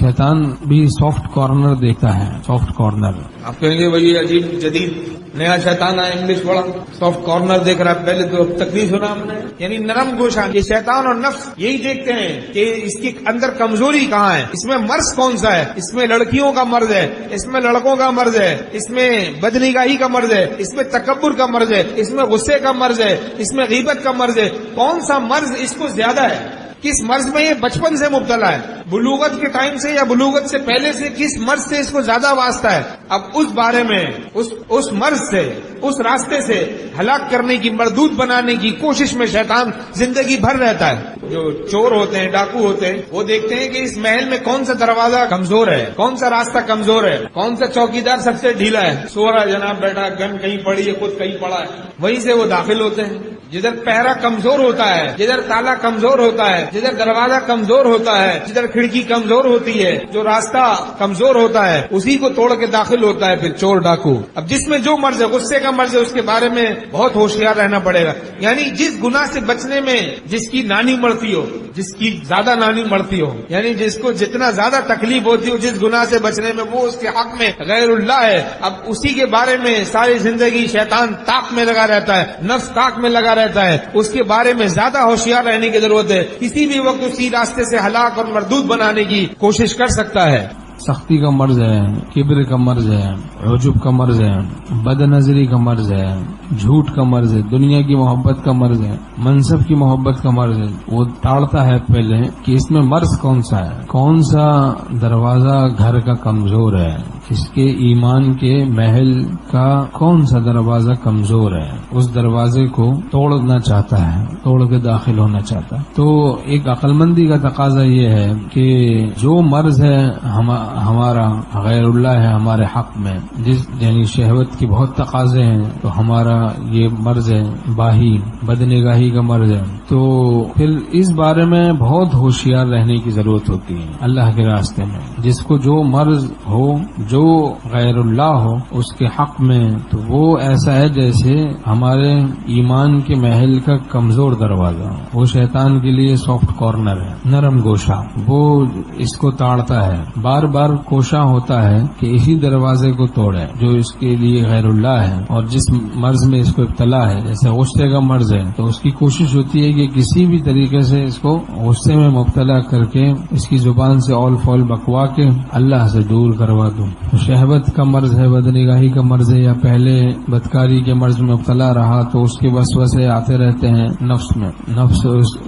शैतान भी soft corner देखता है, सॉफ्ट कॉर्नर। आप कहेंगे भाई ये अजीब जदीद नया शैतान आया, इंग्लिश पढ़ा, सॉफ्ट कॉर्नर देख रहा है, पहले तो अब तक नहीं सुना हमने। यानी नरम गोशा, ये शैतान और नफ्स यही देखते हैं कि इसके अंदर कमजोरी कहाँ है, इसमें मर्ज कौन सा है, इसमें लड़कियों का मर्ज है, इसमें लड़कों का मर्ज है, इसमें बदनिगाही का मर्ज है, इसमें तकब्बुर का मर्ज है, इसमें गुस्से का मर्ज है, इसमें गीबत का मर्ज है। कौन सा मर्ज इसको ज्यादा है, किस मर्ज में ये बचपन से मुब्तला है, बुलूगत के टाइम से या बुलूगत से पहले से किस मर्ज से इसको ज्यादा वास्ता है। अब उस बारे में उस मर्ज से, उस रास्ते से हलाक करने की, मरदूद बनाने की कोशिश में शैतान जिंदगी भर रहता है। जो चोर होते हैं, डाकू होते हैं, वो देखते हैं कि इस महल में कौन सा दरवाजा कमजोर है, कौन सा रास्ता कमजोर है, कौन सा चौकीदार सबसे ढीला है, सो रहा जनाब बैठा, गन कहीं पड़ी है, खुद कहीं पड़ा है, वहीं से वो दाखिल होते हैं। जिधर पहरा कमजोर होता है, जिधर ताला कमजोर होता है, जिधर दरवाजा कमजोर होता है, जिधर खिड़की कमजोर होती है, जो रास्ता कमजोर होता है, उसी को तोड़ के दाखिल होता है फिर चोर डाकू। अब जिसमें जो मर्ज है, गुस्से का मर्ज है, उसके बारे में बहुत होशियार रहना पड़ेगा। यानी जिस गुनाह से बचने में जिसकी नानी मरती हो, जिसकी ज्यादा नानी मरती हो, यानी जिसको जितना ज्यादा तकलीफ होती हो जिस गुनाह से बचने में, वो उसके हक में गैरुल्लाह है। अब उसी के बारे में सारी जिंदगी शैतान ताक में लगा रहता है, नफ्स ताक में लगा रहता है, उसके बारे में ज्यादा होशियार रहने की जरूरत है। किसी भी वक्त उसी रास्ते से हलाक और मरदूद बनाने की कोशिश कर सकता है। सख्ती का मर्ज है, किब्र का मर्ज है, उजुब का मर्ज है, बदनजरी का मर्ज है, झूठ का मर्ज है, दुनिया की मोहब्बत का मर्ज है, मनसब की मोहब्बत का मर्ज है। वो ताड़ता है पहले कि इसमें मर्ज कौन सा है, कौन सा दरवाजा घर का कमजोर है, इसके ईमान के महल का कौन सा दरवाजा कमजोर है, उस दरवाजे को तोड़ना चाहता है, तोड़ के दाखिल होना चाहता है। तो एक अक्लमंदी का तकाजा ये है कि जो मर्ज है हमारा गैरुल्लाह है हमारे हक में, जिस यानी शहवत की बहुत तकाजे हैं, तो हमारा ये मर्ज है बाही, बदनिगाही का मर्ज है। तो फिर इस बारे में बहुत होशियार रहने की जरूरत होती है अल्लाह के रास्ते में। जिसको जो मर्ज हो, जो गैरुल्लाह हो उसके हक में, तो वो ऐसा है जैसे हमारे ईमान के महल का कमजोर दरवाजा, वो शैतान के लिए सॉफ्ट कॉर्नर है, नरम गोशा, वो इसको ताड़ता है, बार बार कोशा होता है कि इसी दरवाजे को तोड़े जो इसके लिए गैरुल्लाह है। और जिस मर्ज में इसको इब्तला है, जैसे गुस्से का मर्ज है, तो उसकी कोशिश होती है कि किसी भी तरीके से इसको गुस्से में मुब्तला करके इसकी जुबान से औल फौल बकवा के अल्लाह से दूर करवा दूं। तो शहवत का मर्ज है, बदनिगाही का मर्ज है, या पहले बदकारी के मर्ज में मुब्तला रहा तो उसके वसवसे आते रहते हैं नफ्स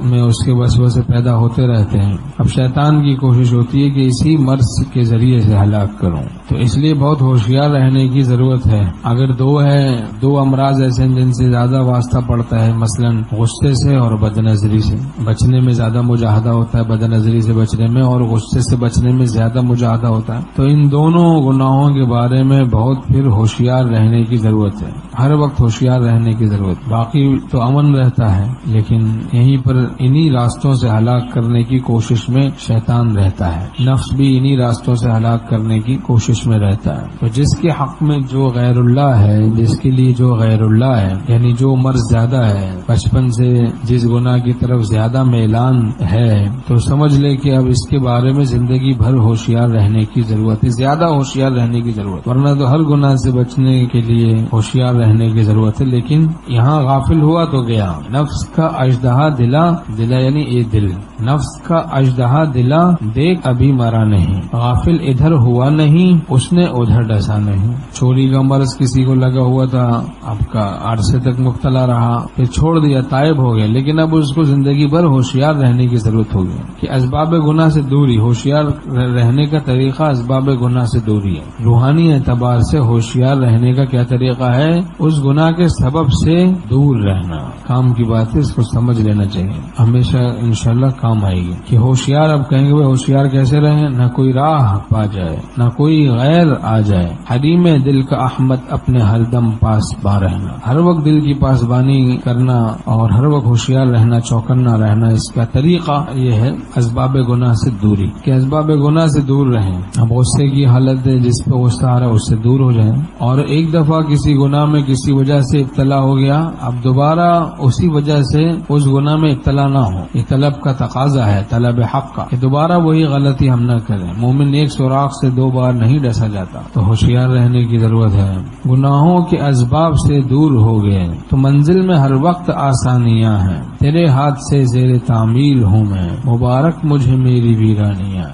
में उसके वसवसे पैदा होते रहते हैं। अब शैतान की कोशिश होती है कि इसी मर्ज के जरिए से हलाक करूं। तो इसलिए बहुत होशियार रहने की जरूरत है। अगर दो अमराज ऐसे जिनसे ज्यादा वास्ता पड़ता है, मसलन गुस्से से और बदनजरी से बचने में ज्यादा मुजाहदा होता है, बदनजरी से बचने में और गुस्से से बचने में ज्यादा मुजाहदा होता है, तो इन दोनों गुनाहों के बारे में बहुत फिर होशियार रहने की जरूरत है, हर वक्त होशियार रहने की जरूरत। बाकी तो अमन रहता है, लेकिन यहीं पर इन्हीं रास्तों से हलाक करने की कोशिश में शैतान रहता है, नफ्स भी इन्हीं रास्तों से हलाक करने की कोशिश में रहता है। तो जिसके हक में जो गैरुल्लाह है, जिसके लिए जो गैरुल्लाह है, यानी जो मर्ज ज्यादा है, बचपन से जिस गुनाह की तरफ ज्यादा मेलान है, तो समझ ले कि अब इसके बारे में जिंदगी भर होशियार रहने की जरूरत है, ज्यादा होशियार रहने की जरूरत। वरना तो हर गुनाह से बचने के लिए होशियार रहने की जरूरत है, लेकिन यहाँ गाफिल हुआ तो गया। नफ्स का अजदहा दिला यानी ये दिल, नफ्स का अजदहा दिला देख अभी मरा नहीं, गाफिल इधर हुआ नहीं उसने उधर डसा नहीं। चोरी का मर्ज किसी को लगा हुआ था, आपका अरसे तक मुब्तला रहा, फिर छोड़ दिया, तायब हो गया, लेकिन अब उसको जिंदगी भर होशियार रहने की जरूरत होगी कि असबाब गुनाह से दूरी। होशियार रहने का तरीका असबाब गुनाह से दूरी है। रूहानी एतबार से होशियार रहने का क्या तरीका है? उस गुनाह के सबब से दूर रहना। काम की बात है, इसको समझ लेना चाहिए, हमेशा इंशाल्लाह काम आएगी। कि होशियार, अब कहेंगे भाई होशियार कैसे रहें? न कोई राह पा जाए, न कोई गैर आ जाए। हरीम दिल का अहमद अपने हरदम पासबान रहना, हर वक्त दिल की पासबानी करना और हर वक्त होशियार रहना, चौकन्ना रहना। इसका तरीका ये है असबाब गुनाह से दूरी, कि असबाब गुनाह से दूर रहें। अब गुस्से की हालत है, جس پہ غصہ اس سے دور ہو جائیں. اور ایک دفعہ کسی گناہ میں کسی وجہ سے ابتلا ہو گیا، اب دوبارہ اسی وجہ سے اس گناہ میں ابتلا نہ ہو. یہ طلب کا تقاضا ہے، طلب حق کا، کہ دوبارہ وہی غلطی ہم نہ کریں. مومن ایک سوراخ سے 2 بار نہیں ڈسا جاتا، تو ہوشیار رہنے کی ضرورت ہے. گناہوں کے اسباب سے دور ہو گئے تو منزل میں ہر وقت آسانیاں ہیں. تیرے ہاتھ سے زیر تعمیل ہوں میں، مبارک مجھے میری ویرانیاں.